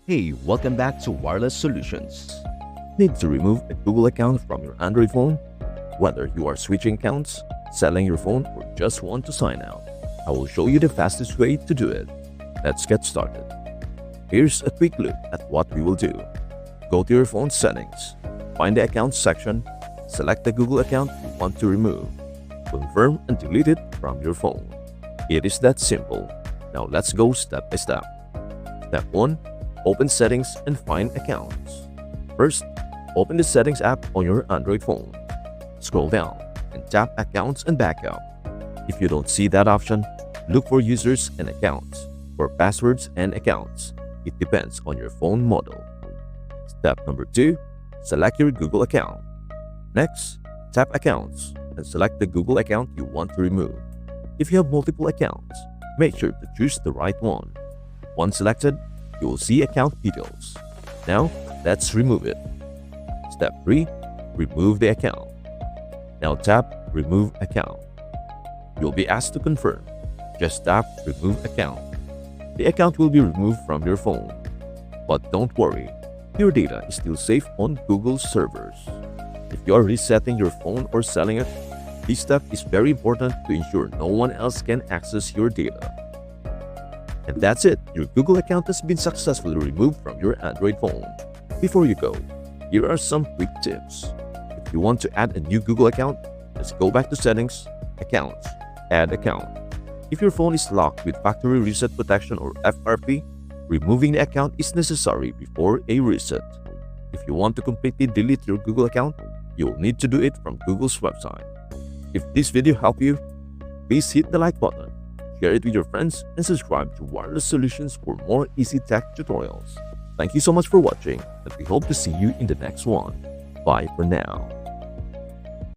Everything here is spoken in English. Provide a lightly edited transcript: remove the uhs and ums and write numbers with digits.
Hey, welcome back to Wireless Solutions. Need to remove a Google account from your Android phone? Whether you are switching accounts, selling your phone, or just want to sign out, I will show you the fastest way to do it. Let's get started. Here's a quick look at what we will do. Go to your phone settings, find the Accounts section, select the Google account you want to remove, confirm and delete it from your phone. It is that simple. Now let's go step by step. Step 1. Open Settings and find Accounts. First, open the Settings app on your Android phone. Scroll down and tap Accounts and Backup. If you don't see that option, look for Users and Accounts or Passwords and Accounts. It depends on your phone model. Step number 2. Select your Google account. Next, tap Accounts and select the Google account you want to remove. If you have multiple accounts, make sure to choose the right one. Once selected, you will see account details. Now, let's remove it. Step 3. Remove the account. Now tap Remove Account. You'll be asked to confirm. Just tap Remove Account. The account will be removed from your phone. But don't worry, your data is still safe on Google's servers. If you are resetting your phone or selling it, this step is very important to ensure no one else can access your data. And that's it, your Google account has been successfully removed from your Android phone. Before you go, here are some quick tips. If you want to add a new Google account, just go back to Settings, Accounts, Add Account. If your phone is locked with Factory Reset Protection or FRP, removing the account is necessary before a reset. If you want to completely delete your Google account, you'll need to do it from Google's website. If this video helped you, please hit the like button, share it with your friends, and subscribe to Wireless Solutions for more easy tech tutorials. Thank you so much for watching, and we hope to see you in the next one. Bye for now.